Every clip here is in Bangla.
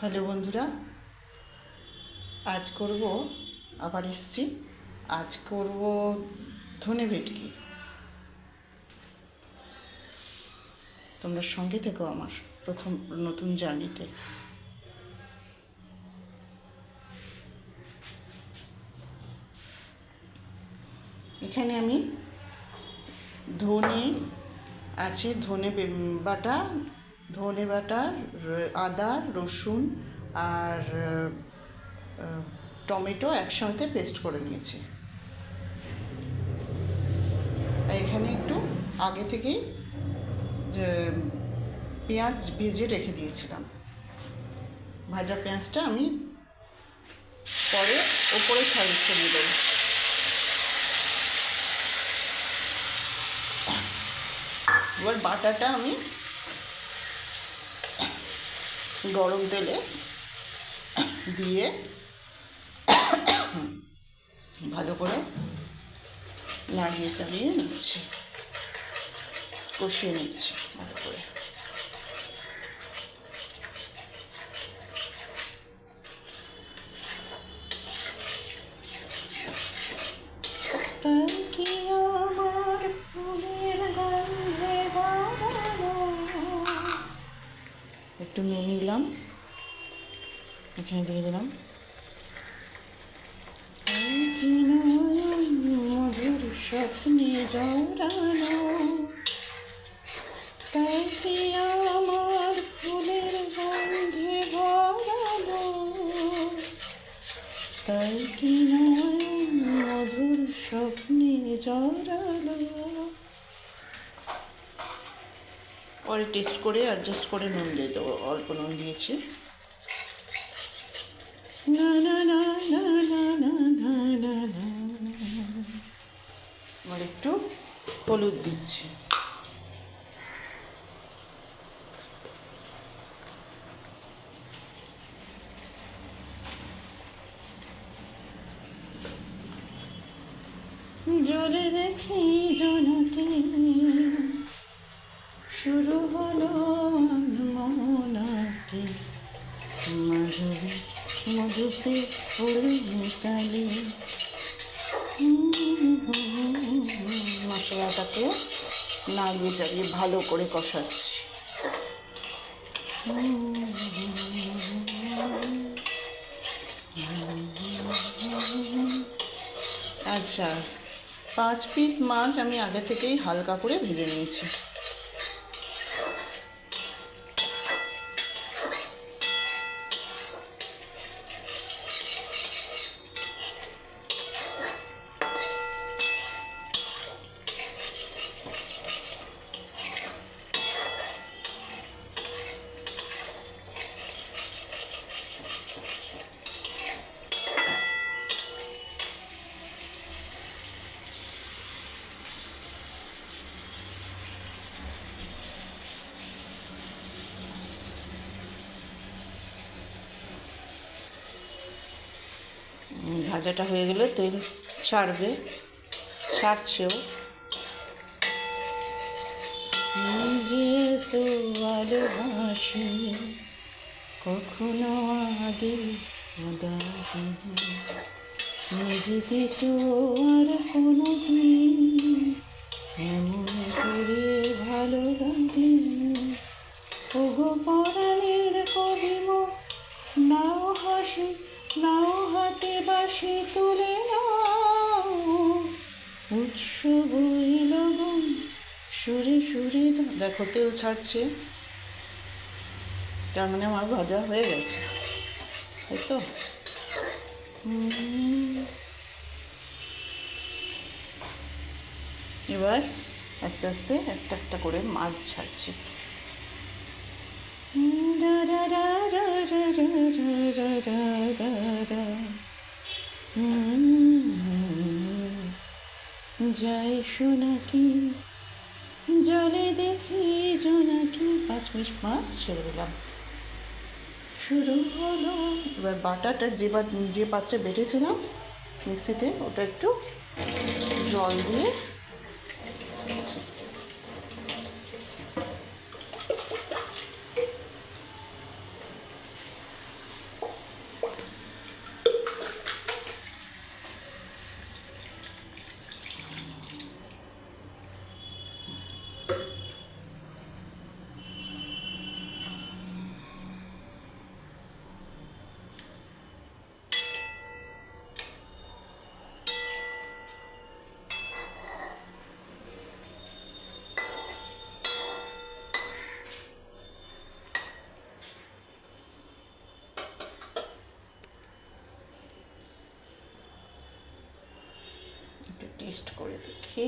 হ্যালো বন্ধুরা, আজ করব আবার এসছি। আজ করব ধনে ভেটকি। তোমরা সঙ্গে থেকো আমার প্রথম নতুন জার্নিতে। এখানে আমি ধনে আছে, ধনে বাটা, আদা, রসুন আর টমেটো একসাথে পেস্ট করে নিয়েছি। আর এখানে একটু আগে থেকেই পেঁয়াজ ভেজে রেখে দিয়েছিলাম। ভাজা পেঁয়াজটা আমি পরে ওপরে ছড়িয়ে দেবো। এবার বাটাটা আমি গরম তেলে দিয়ে ভালো করে নাড়িয়ে চালিয়ে নিচ্ছি, কষিয়ে নিচ্ছি ভালো করে। তাই কি আমার ফুলের গন্ধে বাড়ানো, একটু নুন নিলাম, এখানে দিয়ে দিলাম। তাই কি মধুর স্বপ্নে জড়ানো, তাই কি আমার ফুলের গন্ধে ভরানো, তাই কি মধুর স্বপ্নে জড়ালো। পরে টেস্ট করে অ্যাডজাস্ট করে নুন দিয়ে দেবো, অল্প নুন দিয়েছি। না না না না না না না না না। এবার একটু হলুদ দিচ্ছি। জলে দেখি জনকে শুরু হলো মনাকে, মধুতে ফুল মিতালি। মশলাটাকে নাড়িয়ে চালিয়ে ভালো করে কষাচ্ছি। আচ্ছা, 5 পিস মাছ আমি আগে থেকেই হালকা করে ভেজে নিয়েছি। ভাজাটা হয়ে গেলে তেল ছাড়ছেও। নিজে তো ভালোবাসি কখনো আগে নিজেকে তো আর কোনো দিন এমন করে ভালো লাগে। ওগো পরাণের কবিম, নাও হাসি নাও হাতে বাসি তুলে নাও, উৎসব লগন সুরে সুরে। দেখো তেল ছাড়ছে, তার মানে আমার ভাজা হয়ে গেছে, তাই তো। এবার আস্তে আস্তে একটা একটা করে মাছ ছাড়ছি। যাই সোনাকি জলে দেখি জোনাকি। 5 পিস মাছ ছেড়ে দিলাম, শুরু হলো। এবার বাটাটা যে পাত্রে বেটেছিলাম মিক্সিতে, ওটা একটু জল দিয়ে টেস্ট করে দেখি।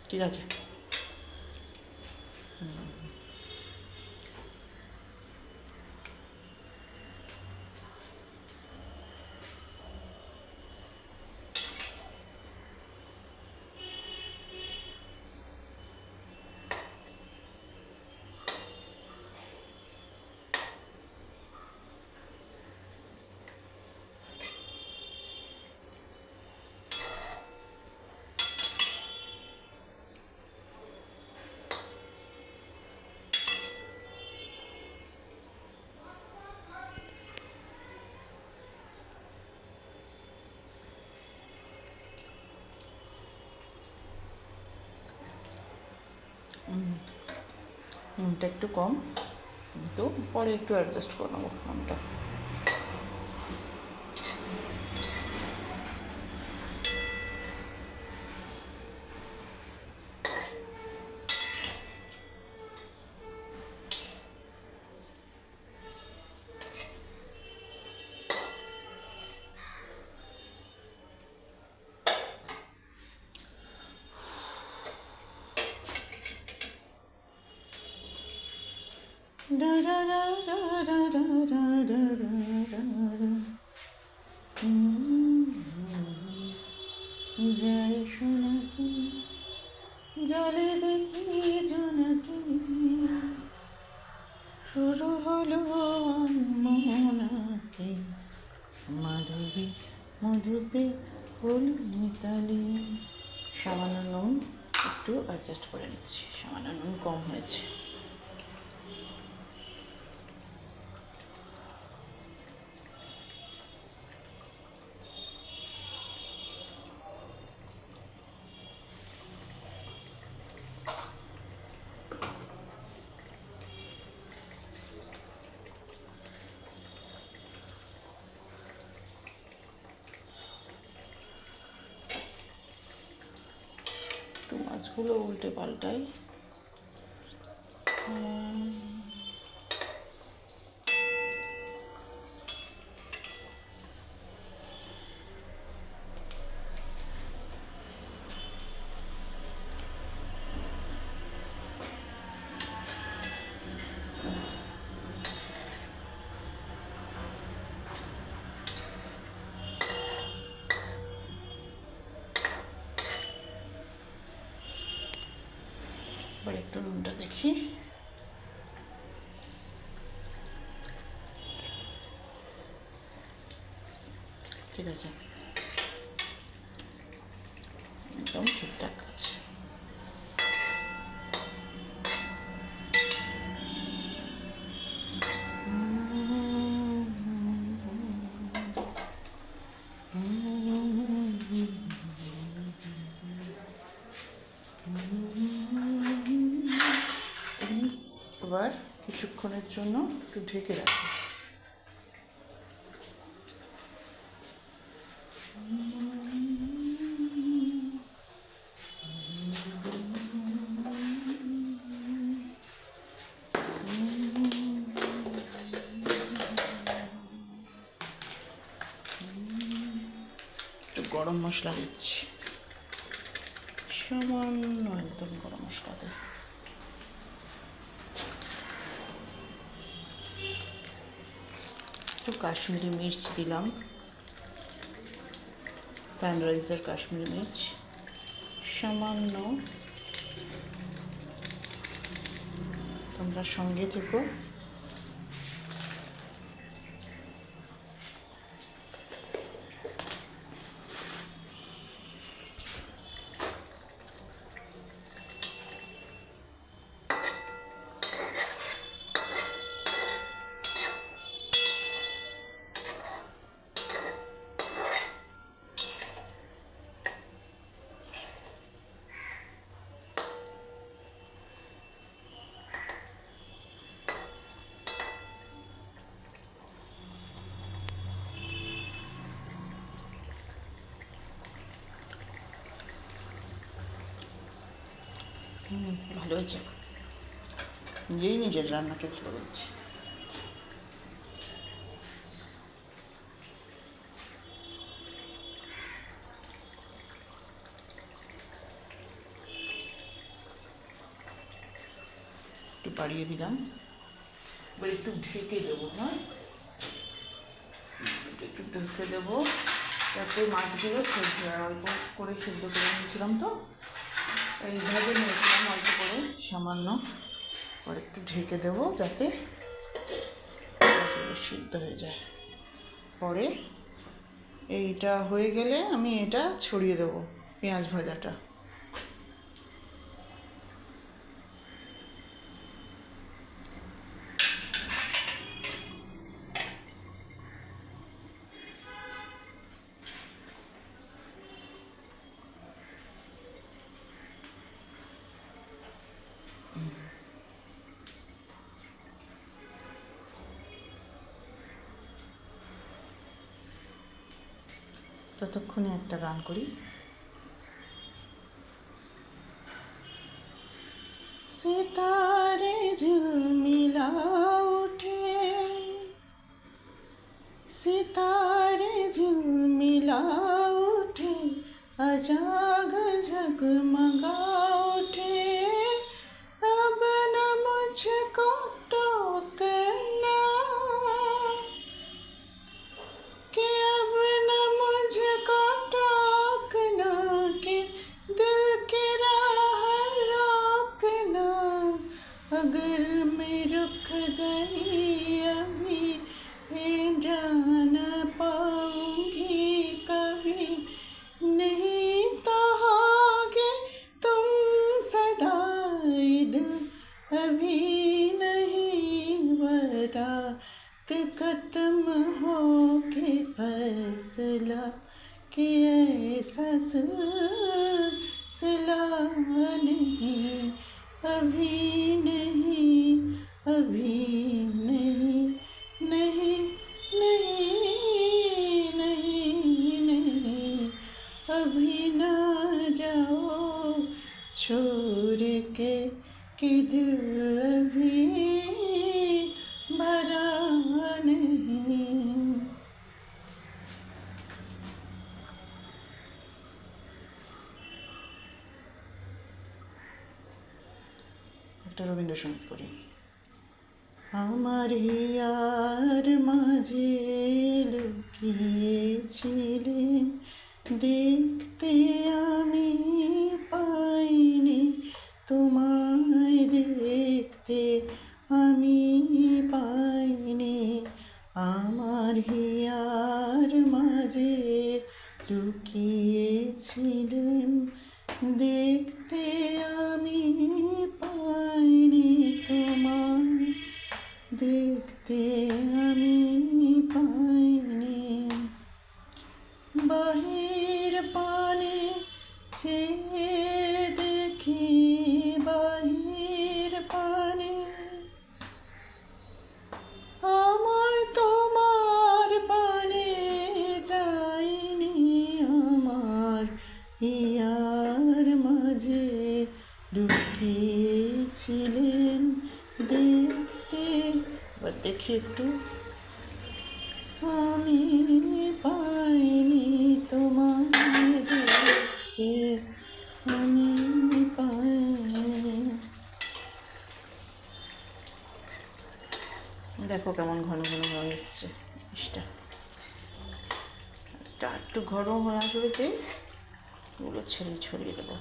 ঠিক আছে। নুনটা একটু কম, কিন্তু পরে একটু অ্যাডজাস্ট করে নেবো নুনটা। Da da da da da da da da da da. জয় সোনাকি জলে দেখি জোনাকি, শুরু হলো মোনাকি, মাধবী মধুপে ফুল মিতালি। সামান্য নুন একটু অ্যাডজাস্ট করে নিচ্ছি, সামান্য নুন কম হয়েছে। মাছগুলো উল্টে পাল্টাই। এবার একটু নুনটা দেখি। ঠিক আছে, একদম ঠিকঠাক আছে। এবার কিছুক্ষণের জন্য একটু ঢেকে রাখি। একটু গরম মশলা দিচ্ছি, সামান্য একদম গরম মশলা দেয়। একটু কাশ্মীরি মির্চ দিলাম, সানরাইজের কাশ্মীরি মির্চ সামান্য। তোমরা সঙ্গে থেকো। ভালো হয়েছে, নিজেই নিজের রান্নাকে ভালো হয়েছে। একটু বাড়িয়ে দিলাম। এবার একটু ঢেকে দেবো। হ্যাঁ, একটু ঢেকে দেবো যাতে মাছগুলো সেদ্ধ হয়। অল্প করে সেদ্ধ করে নিয়েছিলাম, তো এইভাবে নিয়েছিলাম অল্প করে সামান্য। আর একটু ঢেকে দেবো যাতে মাছগুলো সিদ্ধ হয়ে যায়। পরে এইটা হয়ে গেলে আমি এটা ছড়িয়ে দেবো, পেঁয়াজ ভাজাটা। ততক্ষণে একটা গান করি। सितारे झिलमिला उठे, सितारे झिलमिला उठे, अजाग जगमगा उठे। अब न मुझको टोकना कि अब न मुझको टोकना, कि दिल की राह रोकना। अगर मैं रुक गई अभी जा न पाऊंगी कभी, नहीं तो होगे तुम सदा। दिल अभी नहीं बता कि खत्म हो के फैसला, कि ऐसा सिलसिला नहीं। अभी नहीं, अभी नहीं, नहीं, नहीं, नहीं, नहीं। अभी ना जाओ छोड़ के, कि दिल अभी भरा नहीं। একটা রবীন্দ্রসঙ্গীত করি। আমার হিয়ার মাঝে লুকিয়েছিলেন, দেখতে আমি পাইনি তোমায়, দেখতে আমি পাইনি। আমার হিয়ার মাঝে লুকিয়েছিলেন, দেখতে আমি পাইনি তোমায়, দেখতে আমি পাইনি। বাহির পানে চেয়ে দেখি, বাহির পানে আমায় তোমার পানে যাইনি। আমার হিয়ার মাঝে লুকিয়েছিলেন, দেখতে। এবার দেখি একটু। আমি পাইনি তোমায়, দেখতে আমি পাইনি। দেখো কেমন ঘন ঘন হয়ে এসছে জিনিসটা। একটু ঘন হয়ে আসবে, যে এগুলো ছড়িয়ে দেবো।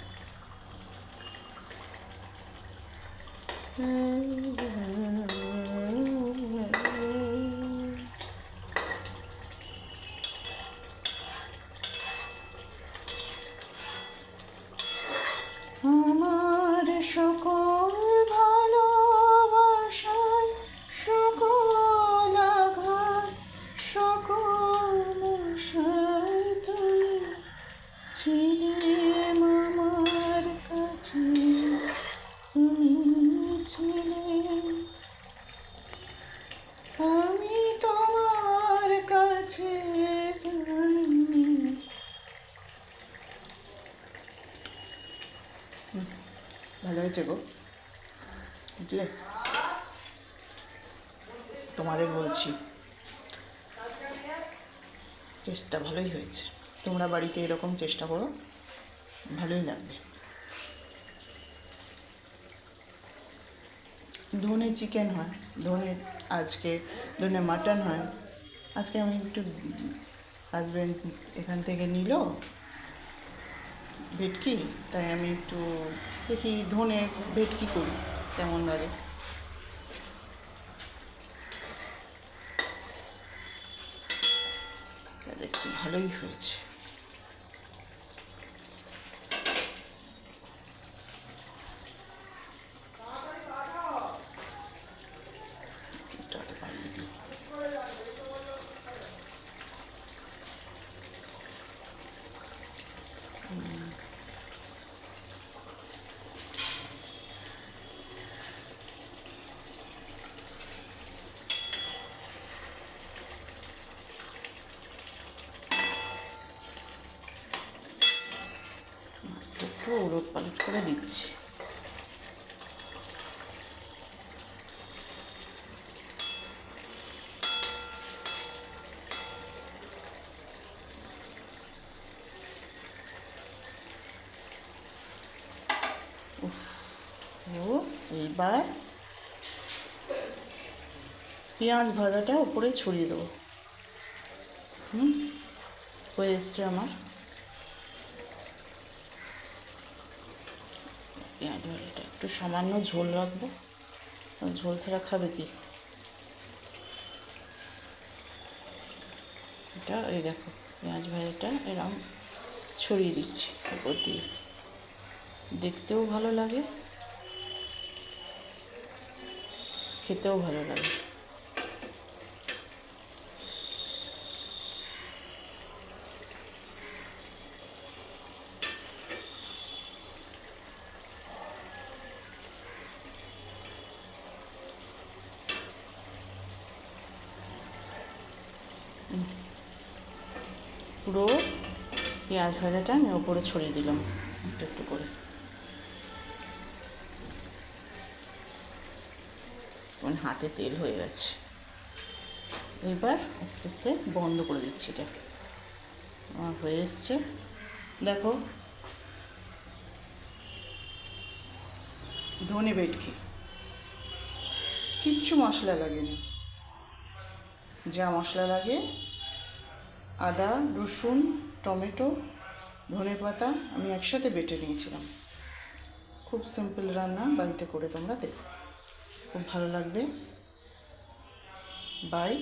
আমার সকল ভালোবাসায়, সকল আঘাত, সকল মশায় তুই ছিলে আমার কাছে, তুমি ছিলে। আমি তোমার কাছে যাইনি। ভালো হয়েছে গো, বুঝলে? তোমাদের বলছি, চেষ্টা ভালোই হয়েছে। তোমরা বাড়িতে এরকম চেষ্টা করো, ভালোই লাগবে। ধনে চিকেন হয়, ধনে আজকে ধনে মাটন হয়। আজকে আমি একটু হাজব্যান্ড এখান থেকে নিল ভেটকি, তাই আমি একটু দেখি ধনে ভেটকি করি কেমন লাগে। দেখছি ভালোই হয়েছে। একটু উলট পালট করে দিচ্ছি। ও এইবার পেঁয়াজ ভাজাটা উপরে ছড়িয়ে দেবো। হয়ে এসছে আমার পেঁয়াজ ভাজাটা। একটু সামান্য ঝোল রাখবো, ঝোল ছাড়া খাবে কি। এটা এই দেখো পেঁয়াজ ভাজাটা এরকম ছড়িয়ে দিচ্ছি উপর দিয়ে, দেখতেও ভালো লাগে, খেতেও ভালো লাগে। পুরো পেঁয়াজ ভাজাটা আমি ওপরে ছড়িয়ে দিলাম একটু একটু করে। হাতে তেল হয়ে গেছে, এবার আস্তে আস্তে বন্ধ করে দিচ্ছি। এটা আমার হয়ে এসছে, দেখো ধনে ভেটকি, কিচ্ছু মশলা লাগেনি। যা মশলা লাগে আদা, রসুন, টমেটো, ধনেপাতা আমি একসাথে বেটে নিয়েছিলাম। খুব সিম্পল রান্না, বাড়িতে করে তোমরা দেখো, খুব ভালো লাগবে। বাই।